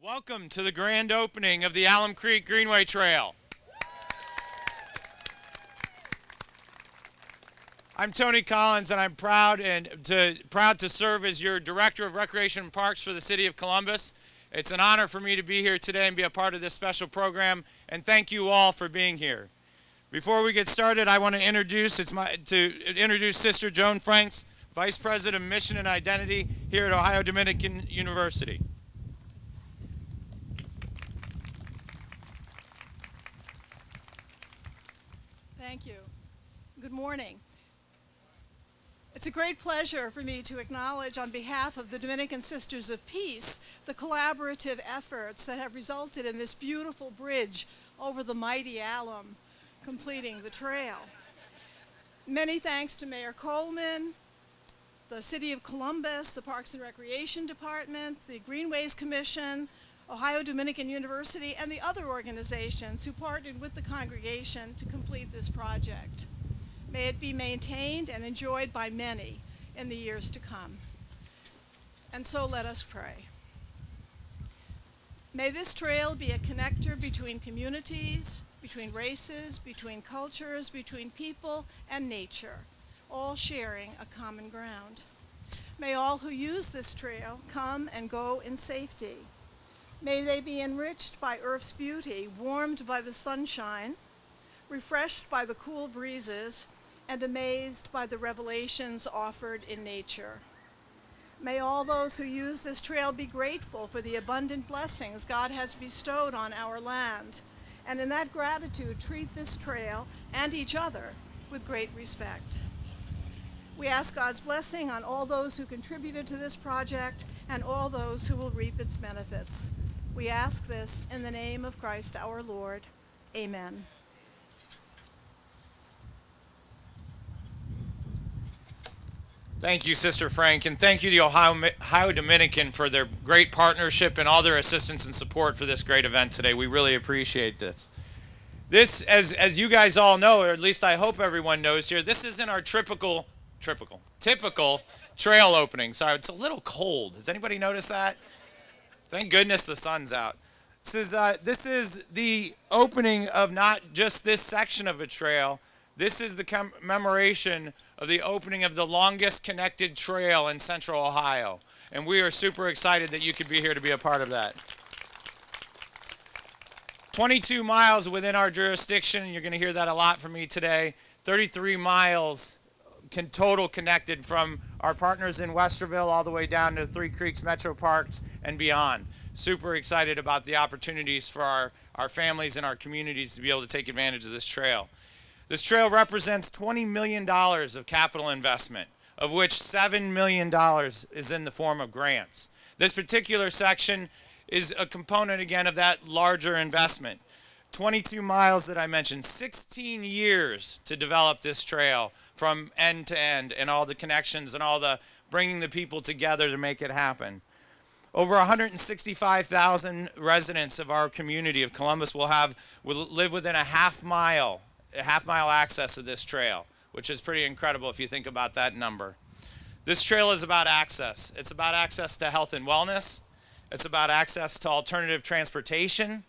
Welcome to the grand opening of the Alum Creek Greenway Trail. I'm Tony Collins, and I'm proud to serve as your Director of Recreation and Parks for the City of Columbus. It's an honor for me to be here today and be a part of this special program, and thank you all for being here. Before we get started, I want to introduce Sister Joan Franks, Vice President of Mission and Identity here at Ohio Dominican University. Thank you. Good morning. It's a great pleasure for me to acknowledge on behalf of the Dominican Sisters of Peace the collaborative efforts that have resulted in this beautiful bridge over the mighty Alum, completing the trail. Many thanks to Mayor Coleman, the City of Columbus, the Parks and Recreation Department, the Greenways Commission, Ohio Dominican University, and the other organizations who partnered with the congregation to complete this project. May it be maintained and enjoyed by many in the years to come. And so let us pray. May this trail be a connector between communities, between races, between cultures, between people and nature, all sharing a common ground. May all who use this trail come and go in safety. May they be enriched by Earth's beauty, warmed by the sunshine, refreshed by the cool breezes, and amazed by the revelations offered in nature. May all those who use this trail be grateful for the abundant blessings God has bestowed on our land, and in that gratitude treat this trail and each other with great respect. We ask God's blessing on all those who contributed to this project and all those who will reap its benefits. We ask this in the name of Christ our Lord. Amen. Thank you, Sister Frank, and thank you to Ohio Dominican for their great partnership and all their assistance and support for this great event today. We really appreciate this. This, as you guys all know, or at least I hope everyone knows here, this isn't our typical trail opening. Sorry, it's a little cold. Has anybody noticed that? Thank goodness the sun's out. This is the opening of not just this section of a trail. This is the commemoration of the opening of the longest connected trail in Central Ohio. And we are super excited that you could be here to be a part of that. 22 miles within our jurisdiction, and you're going to hear that a lot from me today. 33 miles total connected from our partners in Westerville all the way down to Three Creeks Metro Parks and beyond. Super excited about the opportunities for our families and our communities to be able to take advantage of this trail. This trail represents $20 million of capital investment, of which $7 million is in the form of grants. This particular section is a component, again, of that larger investment. 22 miles that I mentioned, 16 years to develop this trail from end to end, and all the connections and all the bringing the people together to make it happen. Over 165,000 residents of our community of Columbus will live within a half mile access of this trail, which is pretty incredible if you think about that number. This trail is about access. It's about access to health and wellness. It's about access to alternative transportation.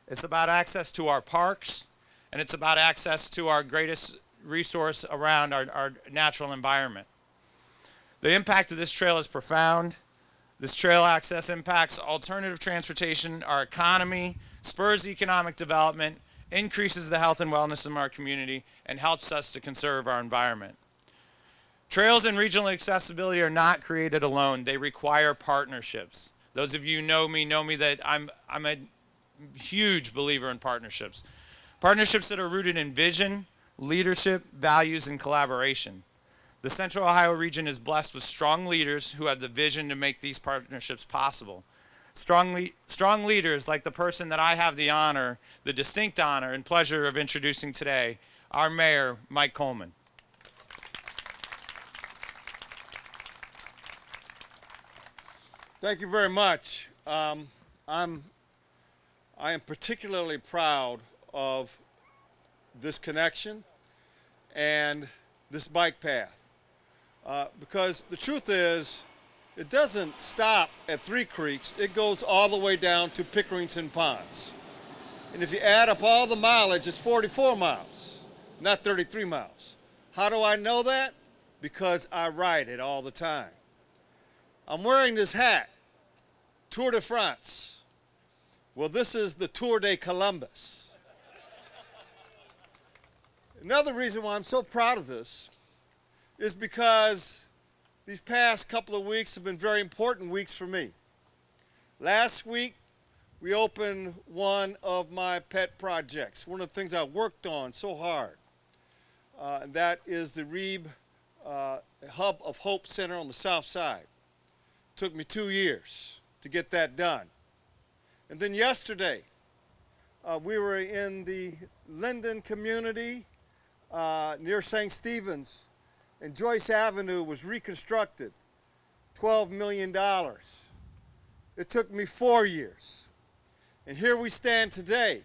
It's about access to our parks, and it's about access to our greatest resource around our natural environment. The impact of this trail is profound. This trail access impacts alternative transportation, our economy, spurs economic development, increases the health and wellness of our community, and helps us to conserve our environment. Trails and regional accessibility are not created alone. They require partnerships. Those of you who know me that I'm a huge believer in partnerships. Partnerships that are rooted in vision, leadership, values, and collaboration. The Central Ohio region is blessed with strong leaders who have the vision to make these partnerships possible. Strong leaders like the person that I have the distinct honor and pleasure of introducing today, our mayor, Mike Coleman. Thank you very much. I am particularly proud of this connection and this bike path because the truth is it doesn't stop at Three Creeks. It goes all the way down to Pickerington Ponds. And if you add up all the mileage, it's 44 miles, not 33 miles. How do I know that? Because I ride it all the time. I'm wearing this hat, Tour de France. Well, this is the Tour de Columbus. Another reason why I'm so proud of this is because these past couple of weeks have been very important weeks for me. Last week, we opened one of my pet projects, one of the things I worked on so hard, and that is the Reeb Hub of Hope Center on the south side. Took me 2 years to get that done. And then yesterday, we were in the Linden community near St. Stephen's, and Joyce Avenue was reconstructed, $12 million. It took me 4 years. And here we stand today.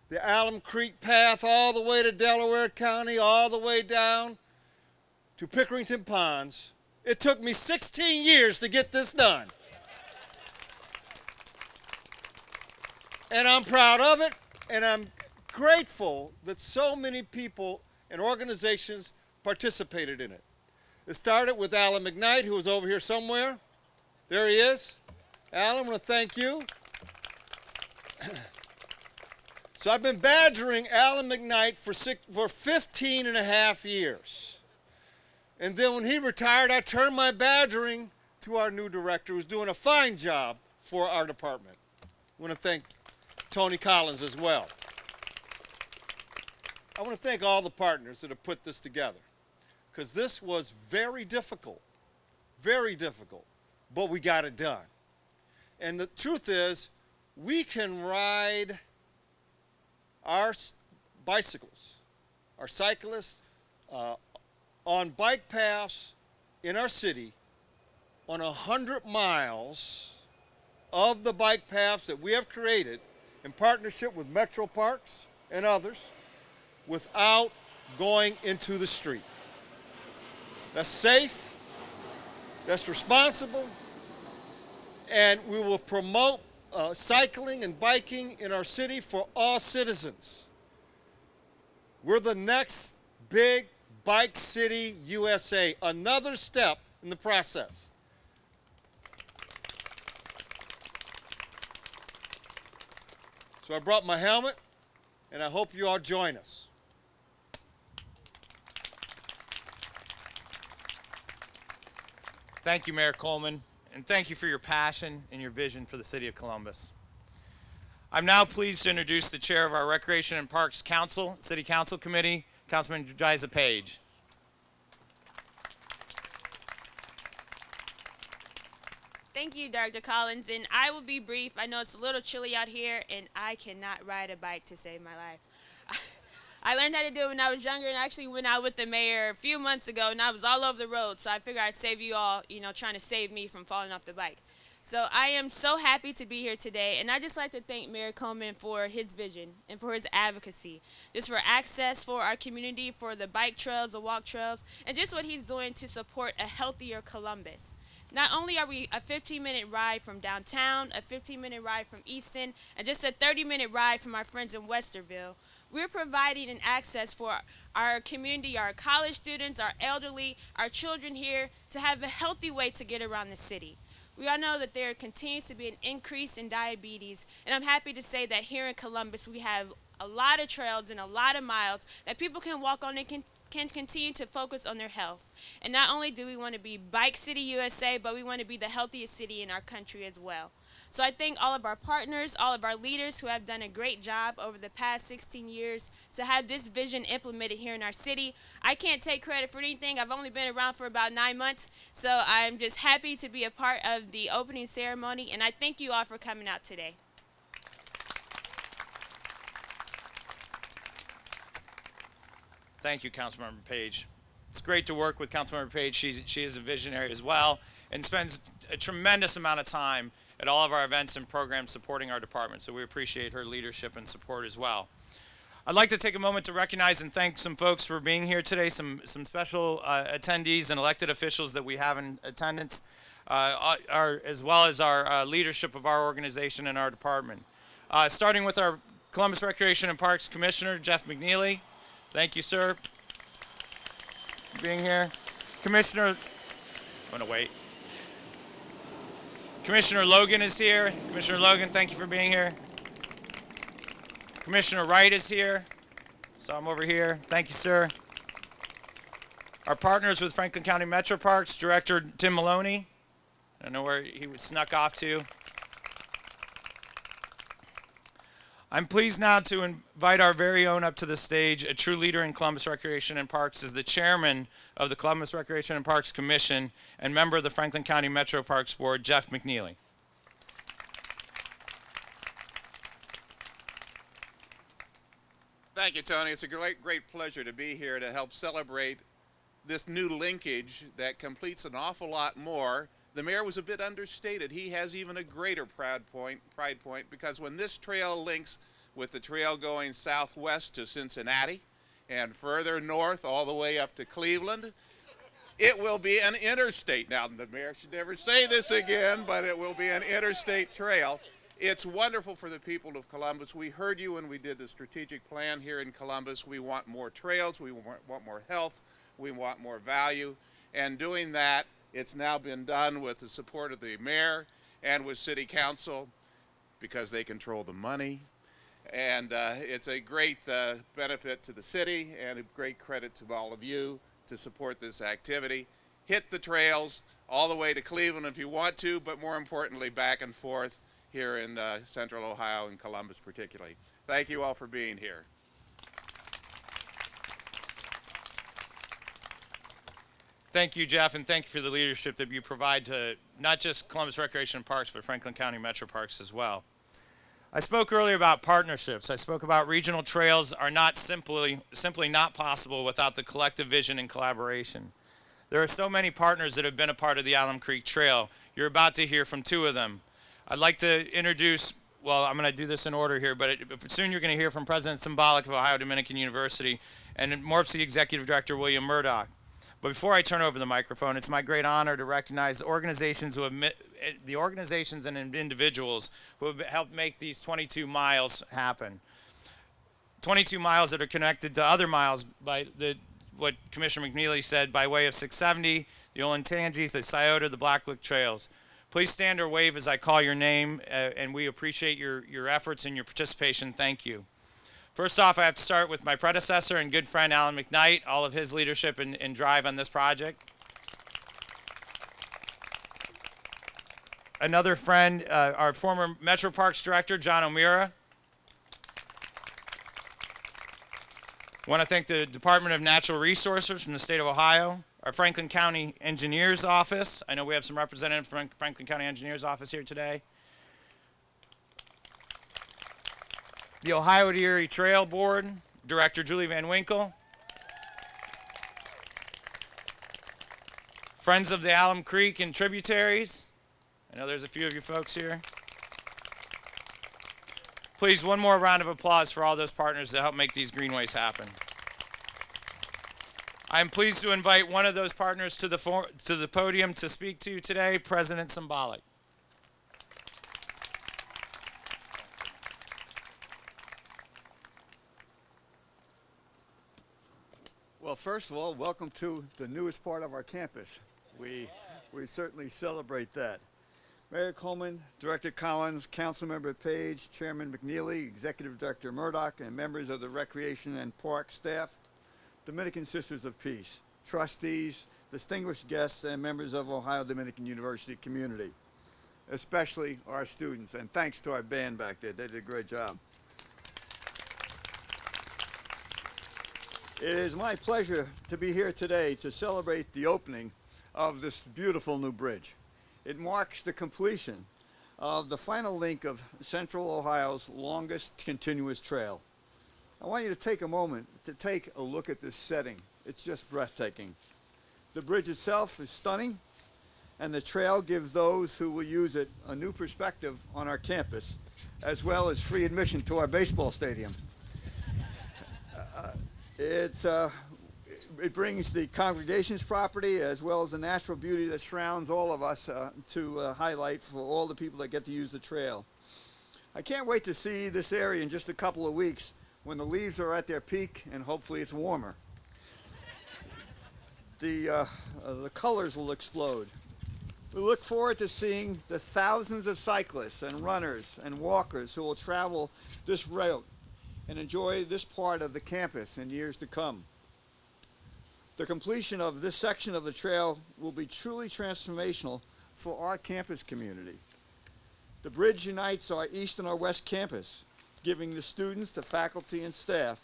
The Alum Creek path all the way to Delaware County, all the way down to Pickerington Ponds. It took me 16 years to get this done. And I'm proud of it, and I'm grateful that so many people and organizations participated in it. It started with Alan McKnight, who was over here somewhere. There he is. Alan, I want to thank you. So I've been badgering Alan McKnight for 15 and a half years. And then when he retired, I turned my badgering to our new director, who's doing a fine job for our department. I want to thank Tony Collins as well. I want to thank all the partners that have put this together, because this was very difficult, but we got it done. And the truth is, we can ride our bicycles, our cyclists, on bike paths in our city on 100 miles of the bike paths that we have created in partnership with Metro Parks and others without going into the street. That's safe, that's responsible, and we will promote cycling and biking in our city for all citizens. We're the next big Bike City USA, another step in the process. So I brought my helmet, and I hope you all join us. Thank you, Mayor Coleman, and thank you for your passion and your vision for the city of Columbus. I'm now pleased to introduce the chair of our Recreation and Parks Council, City Council Committee, Councilman Jaiza Page. Thank you, Dr. Collins, and I will be brief. I know it's a little chilly out here, and I cannot ride a bike to save my life. I learned how to do it when I was younger, and actually went out with the mayor a few months ago, and I was all over the road, so I figured I'd save you all, trying to save me from falling off the bike. So I am so happy to be here today, and I'd just like to thank Mayor Coleman for his vision and for his advocacy, just for access for our community, for the bike trails, the walk trails, and just what he's doing to support a healthier Columbus. Not only are we a 15-minute ride from downtown, a 15-minute ride from Easton, and just a 30-minute ride from our friends in Westerville, we're providing an access for our community, our college students, our elderly, our children here to have a healthy way to get around the city. We all know that there continues to be an increase in diabetes, and I'm happy to say that here in Columbus we have a lot of trails and a lot of miles that people can walk on and can continue to focus on their health. And not only do we want to be Bike City USA, but we want to be the healthiest city in our country as well. So I thank all of our partners, all of our leaders who have done a great job over the past 16 years to have this vision implemented here in our city. I can't take credit for anything. I've only been around for about 9 months, so I'm just happy to be a part of the opening ceremony, and I thank you all for coming out today. Thank you, Councilmember Page. It's great to work with Councilmember Page. She is a visionary as well and spends a tremendous amount of time at all of our events and programs supporting our department. So we appreciate her leadership and support as well. I'd like to take a moment to recognize and thank some folks for being here today, some special attendees and elected officials that we have in attendance. as well as our leadership of our organization and our department. Starting with our Columbus Recreation and Parks Commissioner, Jeff McNeely. Thank you, sir, for being here. Commissioner, I'm gonna wait. Commissioner Logan is here. Commissioner Logan, thank you for being here. Commissioner Wright is here. So I'm over here. Thank you, sir. Our partners with Franklin County Metro Parks, Director Tim Maloney. I don't know where he snuck off to. I'm pleased now to invite our very own up to the stage. A true leader in Columbus Recreation and Parks is the chairman of the Columbus Recreation and Parks Commission and member of the Franklin County Metro Parks Board, Jeff McNeely. Thank you, Tony. It's a great pleasure to be here to help celebrate this new linkage that completes an awful lot more. The mayor was a bit understated. He has even a greater pride point, because when this trail links with the trail going southwest to Cincinnati and further north all the way up to Cleveland, it will be an interstate. Now, the mayor should never say this again, but it will be an interstate trail. It's wonderful for the people of Columbus. We heard you when we did the strategic plan here in Columbus. We want more trails, we want more health, we want more value, and doing that, it's now been done with the support of the mayor and with city council because they control the money. And it's a great benefit to the city and a great credit to all of you to support this activity. Hit the trails all the way to Cleveland if you want to, but more importantly, back and forth here in central Ohio and Columbus particularly. Thank you all for being here. Thank you, Jeff, and thank you for the leadership that you provide to not just Columbus Recreation and Parks, but Franklin County Metro Parks as well. I spoke earlier about partnerships. I spoke about regional trails are not simply not possible without the collective vision and collaboration. There are so many partners that have been a part of the Alum Creek Trail. You're about to hear from two of them. I'd like to introduce, well, I'm going to do this in order here, but soon you're going to hear from President Cimbolic of Ohio Dominican University and MORPC Executive Director William Murdoch. But before I turn over the microphone, it's my great honor to recognize organizations the organizations and individuals who have helped make these 22 miles happen. 22 miles that are connected to other miles by what Commissioner McNeely said by way of 670, the Olentangy, the Scioto, the Blacklick Trails. Please stand or wave as I call your name, and we appreciate your efforts and your participation. Thank you. First off, I have to start with my predecessor and good friend, Alan McKnight, all of his leadership and drive on this project. Another friend, our former Metro Parks Director, John O'Meara. I want to thank the Department of Natural Resources from the state of Ohio, our Franklin County Engineers Office. I know we have some representatives from Franklin County Engineers Office here today. The Ohio to Erie Trail Board, Director Julie Van Winkle. Friends of the Alum Creek and tributaries. I know there's a few of you folks here. Please, one more round of applause for all those partners that help make these greenways happen. I'm pleased to invite one of those partners to the podium to speak to you today, President Symbolic. Well, first of all, welcome to the newest part of our campus. We certainly celebrate that. Mayor Coleman, Director Collins, Councilmember Page, Chairman McNeely, Executive Director Murdoch, and members of the Recreation and Park staff, Dominican Sisters of Peace, trustees, distinguished guests, and members of Ohio Dominican University community, especially our students. And thanks to our band back there. They did a great job. It is my pleasure to be here today to celebrate the opening of this beautiful new bridge. It marks the completion of the final link of Central Ohio's longest continuous trail. I want you to take a moment to take a look at this setting. It's just breathtaking. The bridge itself is stunning, and the trail gives those who will use it a new perspective on our campus, as well as free admission to our baseball stadium. it brings the congregation's property as well as the natural beauty that surrounds all of us to highlight for all the people that get to use the trail. I can't wait to see this area in just a couple of weeks when the leaves are at their peak and hopefully it's warmer. The colors will explode. We look forward to seeing the thousands of cyclists and runners and walkers who will travel this route and enjoy this part of the campus in years to come. The completion of this section of the trail will be truly transformational for our campus community. The bridge unites our east and our west campus, giving the students, the faculty, and staff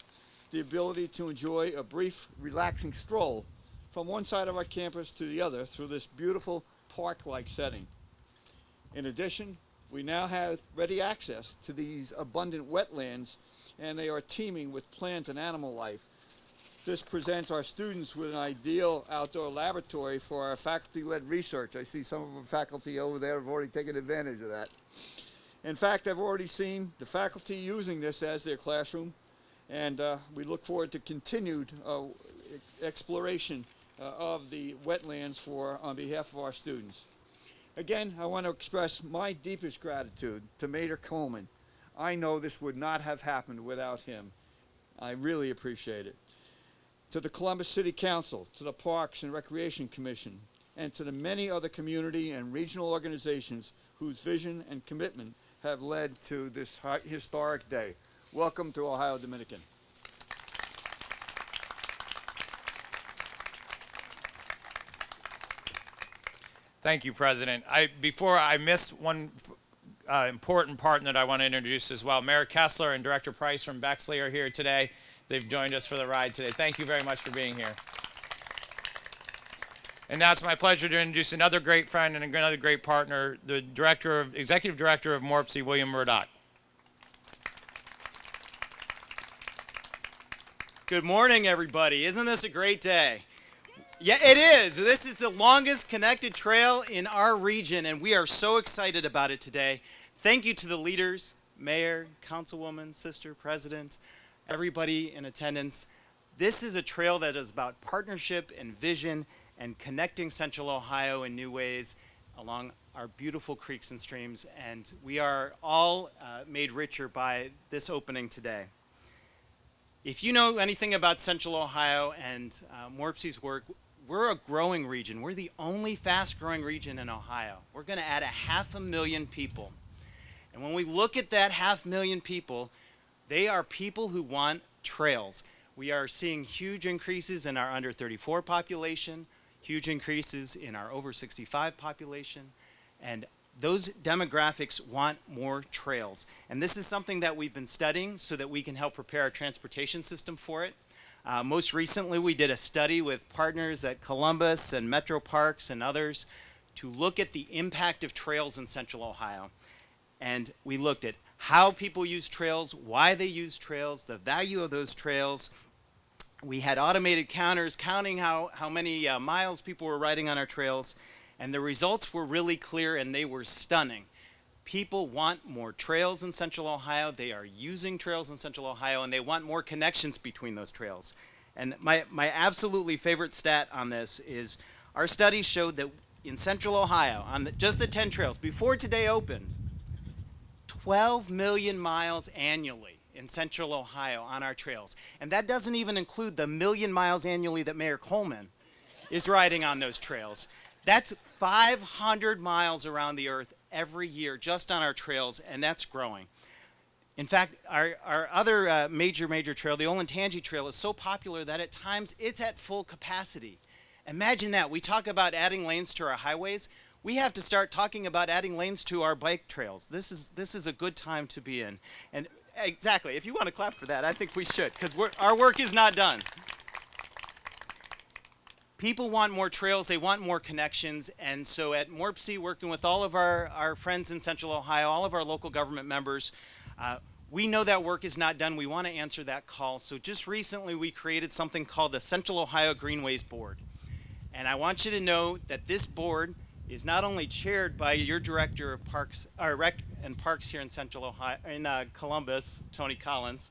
the ability to enjoy a brief, relaxing stroll from one side of our campus to the other through this beautiful park-like setting. In addition, we now have ready access to these abundant wetlands, and they are teeming with plant and animal life. This presents our students with an ideal outdoor laboratory for our faculty-led research. I see some of the faculty over there have already taken advantage of that. In fact, I've already seen the faculty using this as their classroom, and we look forward to continued exploration of the wetlands on behalf of our students. Again, I want to express my deepest gratitude to Mayor Coleman. I know this would not have happened without him. I really appreciate it. To the Columbus City Council, to the Parks and Recreation Commission, and to the many other community and regional organizations whose vision and commitment have led to this historic day. Welcome to Ohio Dominican. Thank you, President. Before I missed one important part that I want to introduce as well. Mayor Kessler and Director Price from Bexley are here today. They've joined us for the ride today. Thank you very much for being here. And now it's my pleasure to introduce another great friend and another great partner, the Executive Director of MORPC, William Murdoch. Good morning, everybody. Isn't this a great day? Yeah, it is. This is the longest connected trail in our region, and we are so excited about it today. Thank you to the leaders, Mayor, Councilwoman, Sister, President, everybody in attendance. This is a trail that is about partnership and vision and connecting Central Ohio in new ways along our beautiful creeks and streams, and we are all made richer by this opening today. If you know anything about Central Ohio and MORPC's work, we're a growing region. We're the only fast-growing region in Ohio. We're going to add 500,000 people. And when we look at that 500,000 people, they are people who want trails. We are seeing huge increases in our under 34 population, huge increases in our over 65 population, and those demographics want more trails. And this is something that we've been studying so that we can help prepare our transportation system for it. Most recently, we did a study with partners at Columbus and Metro Parks and others to look at the impact of trails in Central Ohio. And we looked at how people use trails, why they use trails, the value of those trails. We had automated counters counting how many miles people were riding on our trails. And the results were really clear and they were stunning. People want more trails in Central Ohio. They are using trails in Central Ohio, and they want more connections between those trails. And my absolutely favorite stat on this is our study showed that in Central Ohio, on just the 10 trails, before today opened, 12 million miles annually in Central Ohio on our trails. And that doesn't even include the 1 million miles annually that Mayor Coleman is riding on those trails. That's 500 miles around the earth every year just on our trails, and that's growing. In fact, our other major trail, the Olentangy Trail, is so popular that at times it's at full capacity. Imagine that. We talk about adding lanes to our highways. We have to start talking about adding lanes to our bike trails. This is a good time to be in. And exactly, if you want to clap for that, I think we should, because our work is not done. People want more trails, they want more connections, and so at MORPC, working with all of our friends in Central Ohio, all of our local government members, we know that work is not done. We want to answer that call. So just recently, we created something called the Central Ohio Greenways Board. And I want you to know that this board is not only chaired by your Director of Parks, or Rec and Parks here in Central Ohio, in Columbus, Tony Collins,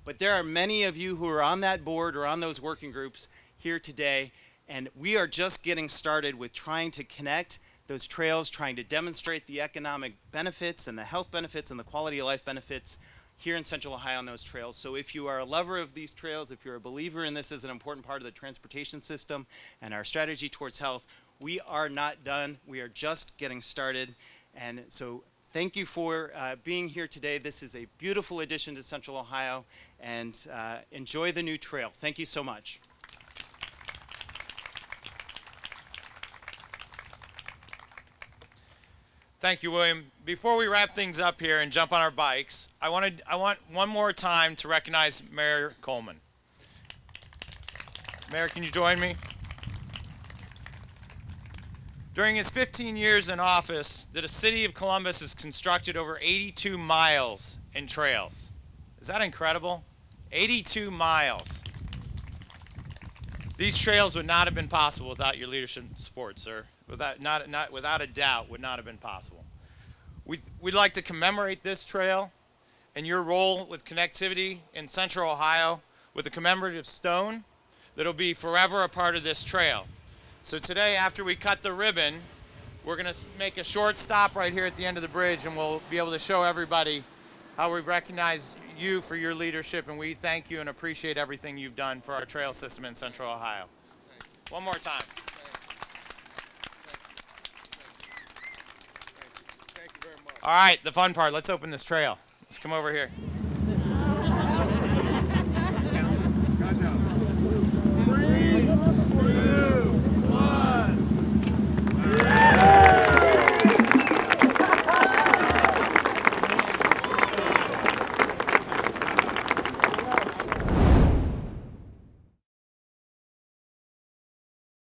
but there are many of you who are on that board or on those working groups. here today, and we are just getting started with trying to connect those trails, trying to demonstrate the economic benefits and the health benefits and the quality of life benefits here in Central Ohio on those trails. So if you are a lover of these trails, if you're a believer in this as an important part of the transportation system and our strategy towards health, we are not done. We are just getting started. And so thank you for being here today. This is a beautiful addition to Central Ohio, and enjoy the new trail. Thank you so much. Thank you, William. Before we wrap things up here and jump on our bikes, I want one more time to recognize Mayor Coleman. Mayor, can you join me? During his 15 years in office, the city of Columbus has constructed over 82 miles in trails. Is that incredible? 82 miles. These trails would not have been possible without your leadership and support, sir. Without a doubt, would not have been possible. We'd like to commemorate this trail and your role with connectivity in Central Ohio with a commemorative stone that'll be forever a part of this trail. So today, after we cut the ribbon, we're going to make a short stop right here at the end of the bridge, and we'll be able to show everybody how we recognize you for your leadership, and we thank you and appreciate everything you've done for our trail system in Central Ohio. One more time. All right, the fun part. Let's open this trail. Let's come over here.